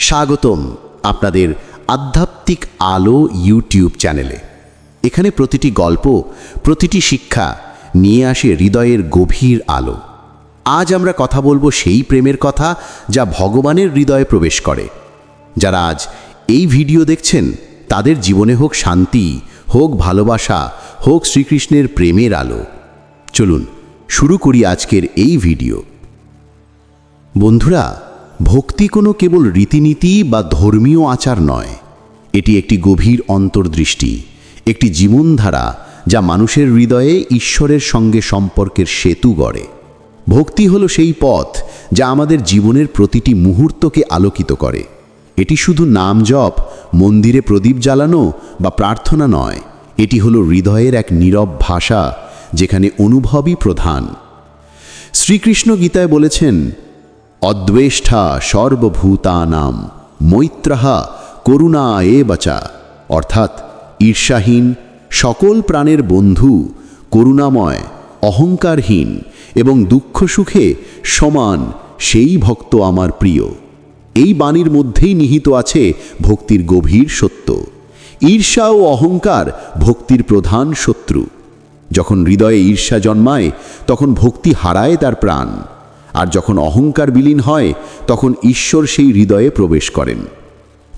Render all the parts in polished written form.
স্বাগতম আপনাদের আধ্যাত্মিক আলো ইউটিউব চ্যানেলে। এখানে প্রতিটি গল্প, প্রতিটি শিক্ষা নিয়ে আসে হৃদয়ের গভীর আলো। আজ আমরা কথা বলবো সেই প্রেমের কথা যা ভগবানের হৃদয়ে প্রবেশ করে। যারা আজ এই ভিডিও দেখছেন তাদের জীবনে হোক শান্তি, হোক ভালোবাসা, হোক শ্রীকৃষ্ণের প্রেমের আলো। চলুন শুরু করি আজকের এই ভিডিও। বন্ধুরা, ভক্তি কোনো কেবল রীতিনীতি বা ধর্মীয় আচার নয়, এটি একটি গভীর অন্তর্দৃষ্টি, একটি জীবনধারা যা মানুষের হৃদয়ে ঈশ্বরের সঙ্গে সম্পর্কের সেতু গড়ে। ভক্তি হলো সেই পথ যা আমাদের জীবনের প্রতিটি মুহূর্তকে আলোকিত করে। এটি শুধু নাম জপ, মন্দিরে প্রদীপ জ্বালানো বা প্রার্থনা নয়, এটি হলো হৃদয়ের এক নীরব ভাষা যেখানে অনুভবই প্রধান। শ্রীকৃষ্ণ গীতায় বলেছেন, অদ্বেষ্টা সর্বভূতানাম মৈত্রঃ করুণা এবচা, অর্থাৎ ঈর্ষাহীন, সকল প্রাণের বন্ধু, করুণাময়, অহংকারহীন এবং দুঃখ সুখে সমান সেই ভক্ত আমার প্রিয়। এই বাণীর মধ্যেই নিহিত আছে ভক্তির গভীর সত্য। ঈর্ষা ও অহংকার ভক্তির প্রধান শত্রু। যখন হৃদয়ে ঈর্ষা জন্মায় তখন ভক্তি হারায় তার প্রাণ, আর যখন অহংকার বিলীন হয় তখন ঈশ্বর সেই হৃদয়ে প্রবেশ করেন।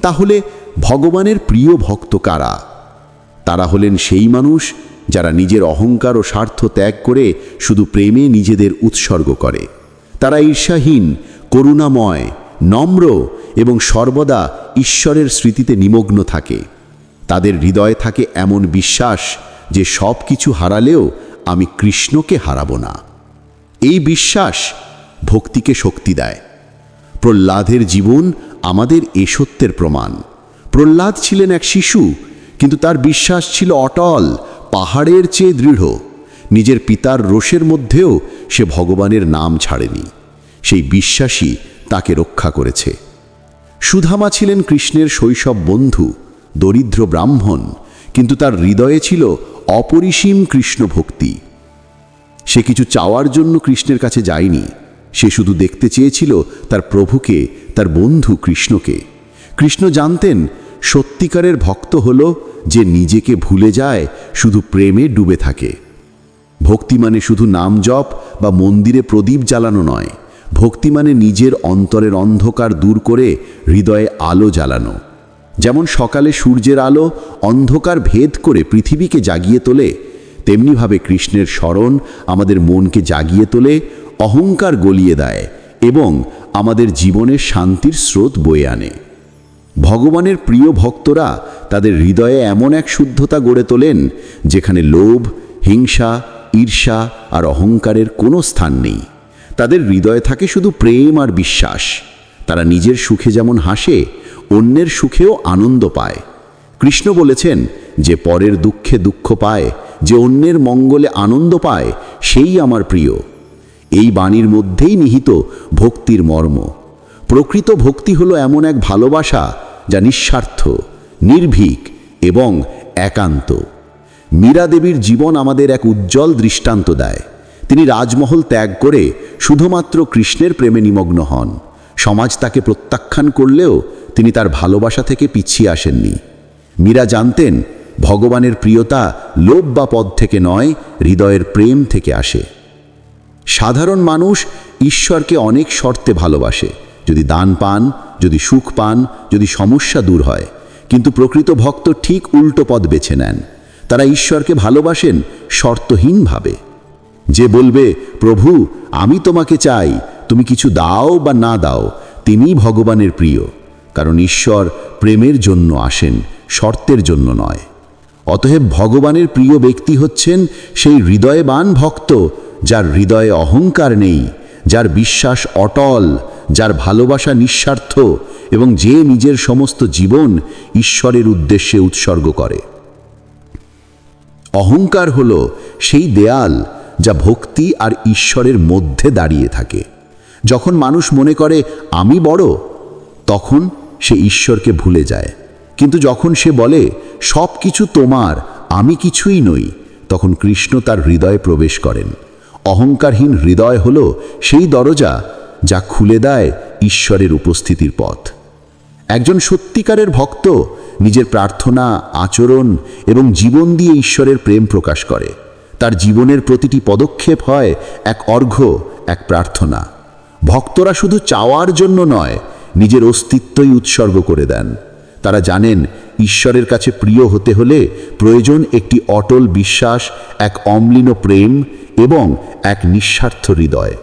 তাহলে ভগবানের প্রিয় ভক্ত কারা? তারা হলেন সেই মানুষ যারা নিজের অহংকার ও স্বার্থ ত্যাগ করে শুধু প্রেমে নিজেদের উৎসর্গ করে। তারা ঈর্ষাহীন, করুণাময়, নম্র এবং সর্বদা ঈশ্বরের স্মৃতিতে নিমগ্ন থাকে। তাদের হৃদয়ে থাকে এমন বিশ্বাস যে সব কিছু হারালেও আমি কৃষ্ণকে হারাবো না। এই বিশ্বাস ভক্তিকে শক্তি দেয়। প্রহ্লাদের জীবন আমাদের এ সত্যের প্রমাণ। প্রহ্লাদ ছিলেন এক শিশু, কিন্তু তার বিশ্বাস ছিল অটল, পাহাড়ের চেয়ে দৃঢ়। নিজের পিতার রোষের মধ্যেও সে ভগবানের নাম ছাড়েনি। সেই বিশ্বাসই তাকে রক্ষা করেছে। সুধামা ছিলেন কৃষ্ণের শৈশব বন্ধু, দরিদ্র ব্রাহ্মণ, কিন্তু তার হৃদয়ে ছিল অপরিসীম কৃষ্ণ ভক্তি। সে কিছু চাওয়ার জন্য কৃষ্ণের কাছে যায়নি, সে শুধু দেখতে চেয়েছিল তার প্রভুকে, তার বন্ধু কৃষ্ণকে। কৃষ্ণ জানতেন সত্যিকারের ভক্ত হল যে নিজেকে ভুলে যায়, শুধু প্রেমে ডুবে থাকে। ভক্তি মানে শুধু নাম জপ বা মন্দিরে প্রদীপ জ্বালানো নয়। ভক্তি মানে নিজের অন্তরের অন্ধকার দূর করে হৃদয়ে আলো জ্বালানো। যেমন সকালে সূর্যের আলো অন্ধকার ভেদ করে পৃথিবীকে জাগিয়ে তোলে, তেমনিভাবে কৃষ্ণের স্মরণ আমাদের মনকে জাগিয়ে তোলে, অহংকার গলিয়ে দেয় এবং আমাদের জীবনের শান্তির স্রোত বয়ে আনে। ভগবানের প্রিয় ভক্তরা তাদের হৃদয়ে এমন এক শুদ্ধতা গড়ে তোলেন যেখানে লোভ, হিংসা, ঈর্ষা আর অহংকারের কোনো স্থান নেই। তাদের হৃদয়ে থাকে শুধু প্রেম আর বিশ্বাস। তারা নিজের সুখে যেমন হাসে, অন্যের সুখেও আনন্দ পায়। কৃষ্ণ বলেছেন, যে পরের দুঃখে দুঃখ পায়, যে অন্যের মঙ্গলে আনন্দ পায়, সেই আমার প্রিয়। এই বাণীর মধ্যেই নিহিত ভক্তির মর্ম। প্রকৃত ভক্তি হলো এমন এক ভালোবাসা যা নিঃস্বার্থ, নির্ভীক এবং একান্ত। মীরা দেবীর জীবন আমাদের এক উজ্জ্বল দৃষ্টান্ত দেয়। তিনি রাজমহল ত্যাগ করে শুধুমাত্র কৃষ্ণের প্রেমে নিমগ্ন হন। সমাজ তাকে প্রত্যাখ্যান করলেও তিনি তার ভালোবাসা থেকে পিছিয়ে আসেননি। মীরা জানতেন ভগবানের প্রিয়তা লোভ বা পদ থেকে নয়, হৃদয়ের প্রেম থেকে আসে। সাধারণ মানুষ ঈশ্বরকে অনেক শর্তে ভালোবাসে, যদি দান পান, যদি সুখ পান, যদি সমস্যা দূর হয়। কিন্তু প্রকৃত ভক্ত ঠিক উল্টো পথ বেছে নেন। তারা ঈশ্বরকে ভালোবাসেন শর্তহীনভাবে। যে বলবে, প্রভু আমি তোমাকে চাই, তুমি কিছু দাও বা না দাও, তিনিই ভগবানের প্রিয়। কারণ ঈশ্বর প্রেমের জন্য আসেন, শর্তের জন্য নয়। অতএব ভগবানের প্রিয় ব্যক্তি হচ্ছেন সেই হৃদয়বান ভক্ত যার হৃদয়ে অহংকার নেই, যার বিশ্বাস অটল, যার ভালোবাসা নিঃস্বার্থ এবং যে নিজের সমস্ত জীবন ঈশ্বরের উদ্দেশ্যে উৎসর্গ করে। অহংকার হল সেই দেয়াল যা ভক্তি আর ঈশ্বরের মধ্যে দাঁড়িয়ে থাকে। যখন মানুষ মনে করে আমি বড়, তখন সে ঈশ্বরকে ভুলে যায়। কিন্তু যখন সে বলে সব কিছু তোমার, আমি কিছুই নই, তখন কৃষ্ণ তার হৃদয়ে প্রবেশ করেন। অহংকারহীন হৃদয় হল সেই দরজা যা খুলে দেয় ঈশ্বরের উপস্থিতির পথ। একজন সত্যিকারের ভক্ত নিজের প্রার্থনা, আচরণ এবং জীবন দিয়ে ঈশ্বরের প্রেম প্রকাশ করে। তার জীবনের প্রতিটি পদক্ষেপ হয় এক অর্ঘ্য, এক প্রার্থনা। ভক্তরা শুধু চাওয়ার জন্য নয়, নিজের অস্তিত্বই উৎসর্গ করে দেন। তারা জানেন ঈশ্বরের কাছে প্রিয় হতে হলে প্রয়োজন একটি অটল বিশ্বাস, এক অম্লীন প্রেম এবং এক নিঃস্বার্থ হৃদয়।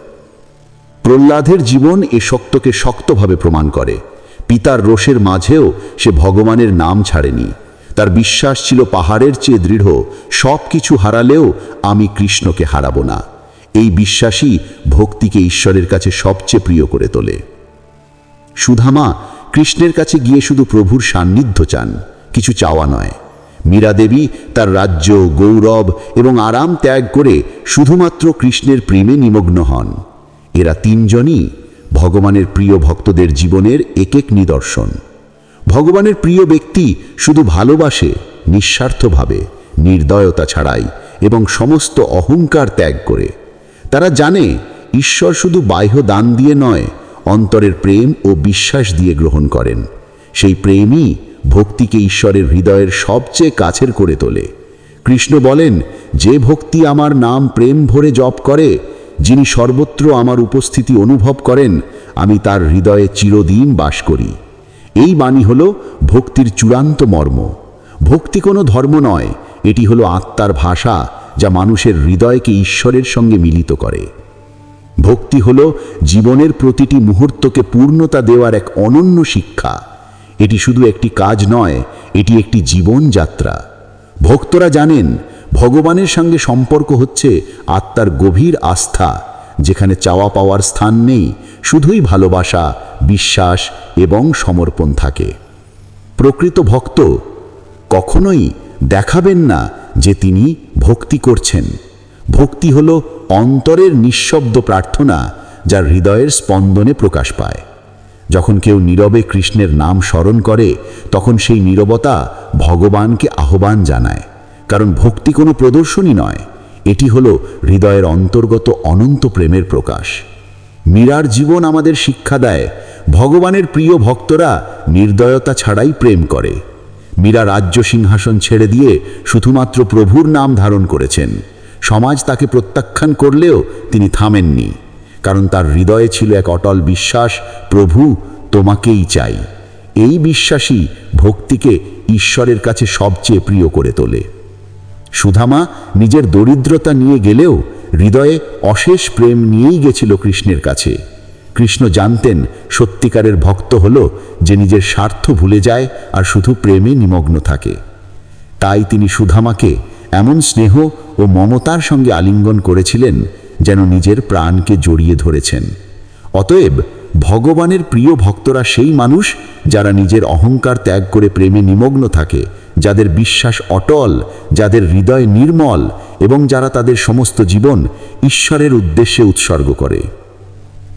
প্রহ্লাদের জীবন এ সত্যকে শক্তভাবে প্রমাণ করে। পিতার রোষের মাঝেও সে ভগবানের নাম ছাড়েনি। তার বিশ্বাস ছিল পাহাড়ের চেয়ে দৃঢ়, সব কিছু হারালেও আমি কৃষ্ণকে হারাবো না। এই বিশ্বাসই ভক্তিকে ঈশ্বরের কাছে সবচেয়ে প্রিয় করে তোলে। সুধামা কৃষ্ণের কাছে গিয়ে শুধু প্রভুর সান্নিধ্য চান, কিছু চাওয়া নয়। মীরা দেবী তার রাজ্য, গৌরব এবং আরাম ত্যাগ করে শুধুমাত্র কৃষ্ণের প্রেমে নিমগ্ন হন। এরা তিনজনই ভগবানের প্রিয় ভক্তদের জীবনের এক এক নিদর্শন। ভগবানের প্রিয় ব্যক্তি শুধু ভালোবাসে নিঃস্বার্থভাবে, নির্দয়তা ছাড়াই এবং সমস্ত অহংকার ত্যাগ করে। তারা জানে ঈশ্বর শুধু বাহ্য দান দিয়ে নয়, অন্তরের প্রেম ও বিশ্বাস দিয়ে গ্রহণ করেন। সেই প্রেমই ভক্তিকে ঈশ্বরের হৃদয়ের সবচেয়ে কাছের করে তোলে। কৃষ্ণ বলেন, যে ভক্তি আমার নাম প্রেম ভরে জপ করে, যিনি সর্বত্র আমার উপস্থিতি অনুভব করেন, আমি তার হৃদয়ে চিরদিন বাস করি। এই বাণী হল ভক্তির চূড়ান্ত মর্ম। ভক্তি কোনো ধর্ম নয়, এটি হলো আত্মার ভাষা, যা মানুষের হৃদয়কে ঈশ্বরের সঙ্গে মিলিত করে। ভক্তি হল জীবনের প্রতিটি মুহূর্তকে পূর্ণতা দেওয়ার এক অনন্য শিক্ষা। এটি শুধু একটি কাজ নয়, এটি একটি জীবনযাত্রা। ভক্তরা জানেন ভগবানের সঙ্গে সম্পর্ক হচ্ছে আত্মার গভীর আস্থা, যেখানে চাওয়া পাওয়ার স্থান নেই, শুধুই ভালোবাসা, বিশ্বাস এবং সমর্পণ থাকে। প্রকৃত ভক্ত কখনোই দেখাবেন না যে তিনি ভক্তি করছেন। ভক্তি হল অন্তরের নিঃশব্দ প্রার্থনা, যা হৃদয়ের স্পন্দনে প্রকাশ পায়। যখন কেউ নীরবে কৃষ্ণের নাম স্মরণ করে, তখন সেই নীরবতা ভগবানকে আহ্বান জানায়। কারণ ভক্তি কোনো প্রদর্শনী নয়, এটি হলো হৃদয়ের অন্তর্গত অনন্ত প্রেমের প্রকাশ। মীরার জীবন আমাদের শিক্ষা দেয়, ভগবানের প্রিয় ভক্তরা নির্দয়তা ছাড়াই প্রেম করে। মীরা রাজ্য সিংহাসন ছেড়ে দিয়ে শুধুমাত্র প্রভুর নাম ধারণ করেছেন। সমাজ তাকে প্রত্যাখ্যান করলেও তিনি থামেননি, কারণ তার হৃদয়ে ছিল এক অটল বিশ্বাস, প্রভু তোমাকেই চাই। এই বিশ্বাসই ভক্তিকে ঈশ্বরের কাছে সবচেয়ে প্রিয় করে তোলে। সুধামা নিজের দরিদ্রতা নিয়ে গেলেও হৃদয়ে অশেষ প্রেম নিয়েই গেছিল কৃষ্ণের কাছে। কৃষ্ণ জানতেন সত্যিকারের ভক্ত হলো যে নিজের স্বার্থ ভুলে যায় আর শুধু প্রেমে নিমগ্ন থাকে। তাই তিনি সুধামাকে এমন স্নেহ ও মমতার সঙ্গে আলিঙ্গন করেছিলেন যেন নিজের প্রাণকে জড়িয়ে ধরেছেন। অতএব ভগবানের প্রিয় ভক্তরা সেই মানুষ যারা নিজের অহংকার ত্যাগ করে প্রেমে নিমগ্ন থাকে, যাদের বিশ্বাস অটল, যাদের হৃদয় নির্মল এবং যারা তাদের সমস্ত জীবন ঈশ্বরের উদ্দেশ্যে উৎসর্গ করে।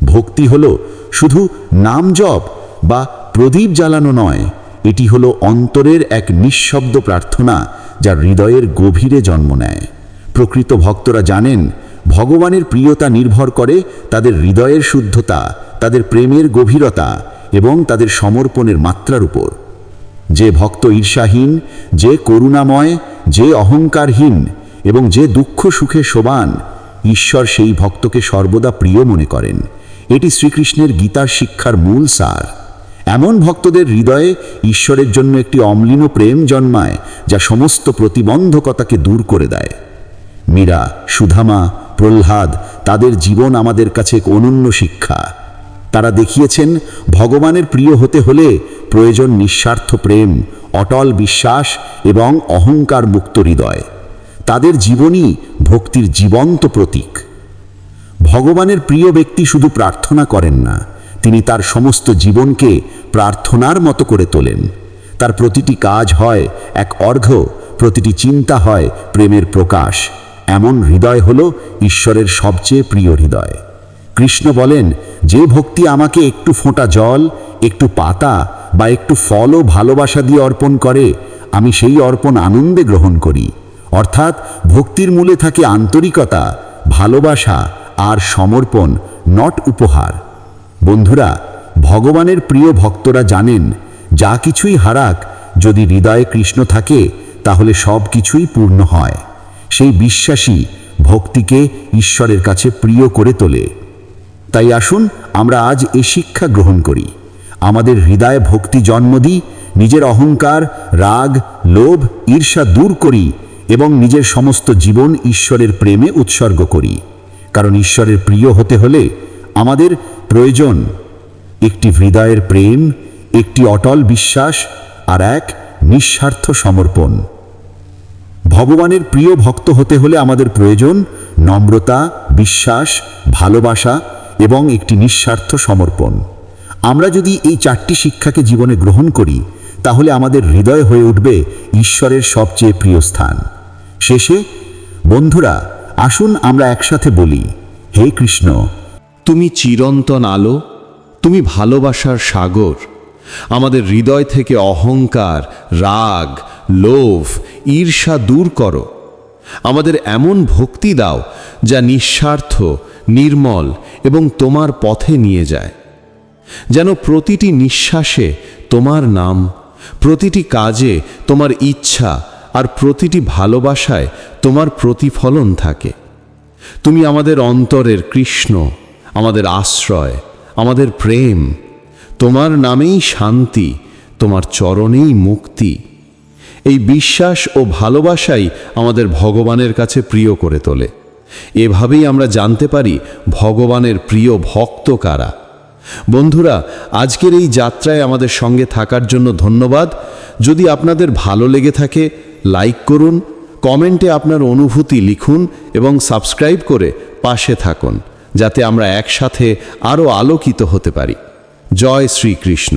ভক্তি হলো শুধু নাম জপ বা প্রদীপ জ্বালানো নয়, এটি হলো অন্তরের এক নিঃশব্দ প্রার্থনা, যা হৃদয়ের গভীরে জন্ম নেয়। প্রকৃত ভক্তরা জানেন ভগবানের প্রিয়তা নির্ভর করে তাদের হৃদয়ের শুদ্ধতা, তাদের প্রেমের গভীরতা এবং তাদের সমর্পণের মাত্রার উপর। যে ভক্ত ঈর্ষাহীন, যে করুণাময়, যে অহংকারহীন এবং যে দুঃখ সুখে সমান, ঈশ্বর সেই ভক্তকে সর্বদা প্রিয় মনে করেন। এটি শ্রীকৃষ্ণের গীতার শিক্ষার মূল সার। এমন ভক্তদের হৃদয়ে ঈশ্বরের জন্য একটি অম্লীন প্রেম জন্মায়, যা সমস্ত প্রতিবন্ধকতাকে দূর করে দেয়। মীরা, সুধামা, প্রহ্লাদ, তাদের জীবন আমাদের কাছে এক অনন্য শিক্ষা। তারা দেখিয়েছেন ভগবানের প্রিয় হতে হলে প্রয়োজন নিঃস্বার্থ প্রেম, অটল বিশ্বাস এবং অহংকার মুক্ত হৃদয়। তাদের জীবনই ভক্তির জীবন্ত প্রতীক। ভগবানের প্রিয় ব্যক্তি শুধু প্রার্থনা করেন না, তিনি তার সমস্ত জীবনকে প্রার্থনার মতো করে তোলেন। তার প্রতিটি কাজ হয় এক অর্ঘ্য, প্রতিটি চিন্তা হয় প্রেমের প্রকাশ। এমন হৃদয় হল ঈশ্বরের সবচেয়ে প্রিয় হৃদয়। কৃষ্ণ বলেন, যে ভক্তি আমাকে একটু ফোঁটা জল, একটু পাতা বা একটু ফল ও ভালোবাসা দিয়ে অর্পণ করে, আমি সেই অর্পণ আনন্দে গ্রহণ করি। অর্থাৎ ভক্তির মূলে থাকে আন্তরিকতা, ভালোবাসা আর সমর্পণ, নট উপহার। বন্ধুরা, ভগবানের প্রিয় ভক্তরা জানেন যা কিছুই হারাক, যদি হৃদয়ে কৃষ্ণ থাকে তাহলে সব কিছুই পূর্ণ হয়। সেই বিশ্বাসী ভক্তিকে ঈশ্বরের কাছে প্রিয় করে তোলে। তাই আসুন আমরা আজ এই শিক্ষা গ্রহণ করি, আমাদের হৃদয়ে ভক্তি জন্ম দিই, নিজের অহংকার, রাগ, লোভ, ঈর্ষা দূর করি এবং নিজের সমস্ত জীবন ঈশ্বরের প্রেমে উৎসর্গ করি। কারণ ঈশ্বরের প্রিয় হতে হলে আমাদের প্রয়োজন একটি হৃদয়ের প্রেম, একটি অটল বিশ্বাস আর এক নিঃস্বার্থ সমর্পণ। ভগবানের প্রিয় ভক্ত হতে হলে আমাদের প্রয়োজন নম্রতা, বিশ্বাস, ভালোবাসা এবং একটি নিঃস্বার্থ সমর্পণ। আমরা যদি এই 4টি শিক্ষাকে জীবনে গ্রহণ করি তাহলে আমাদের হৃদয় হয়ে উঠবে ঈশ্বরের সবচেয়ে প্রিয় স্থান। শেষে বন্ধুরা, আসুন আমরা একসাথে বলি, হে কৃষ্ণ, তুমি চিরন্তন আলো, তুমি ভালোবাসার সাগর। আমাদের হৃদয় থেকে অহংকার, রাগ, লোভ, ঈর্ষা দূর করো। আমাদের এমন ভক্তি দাও যা নিঃস্বার্থ, নির্মল এবং তোমার পথে নিয়ে যায়। যেন প্রতিটি নিঃশ্বাসে তোমার নাম, প্রতিটি কাজে তোমার ইচ্ছা আর প্রতিটি ভালোবাসায় তোমার প্রতিফলন থাকে। তুমি আমাদের অন্তরের কৃষ্ণ, আমাদের আশ্রয়, আমাদের প্রেম। তোমার নামেই শান্তি, তোমার চরণেই মুক্তি। এই বিশ্বাস ও ভালোবাসাই আমাদের ভগবানের কাছে প্রিয় করে তোলে। এভাবেই আমরা জানতে পারি ভগবানের প্রিয় ভক্ত কারা। বন্ধুরা, আজকের এই যাত্রায় আমাদের সঙ্গে থাকার জন্য ধন্যবাদ। যদি আপনাদের ভালো লেগে থাকে লাইক করুন, কমেন্টে আপনার অনুভূতি লিখুন এবং সাবস্ক্রাইব করে পাশে থাকুন, যাতে আমরা একসাথে আরও আলোকিত হতে পারি। জয় শ্রীকৃষ্ণ।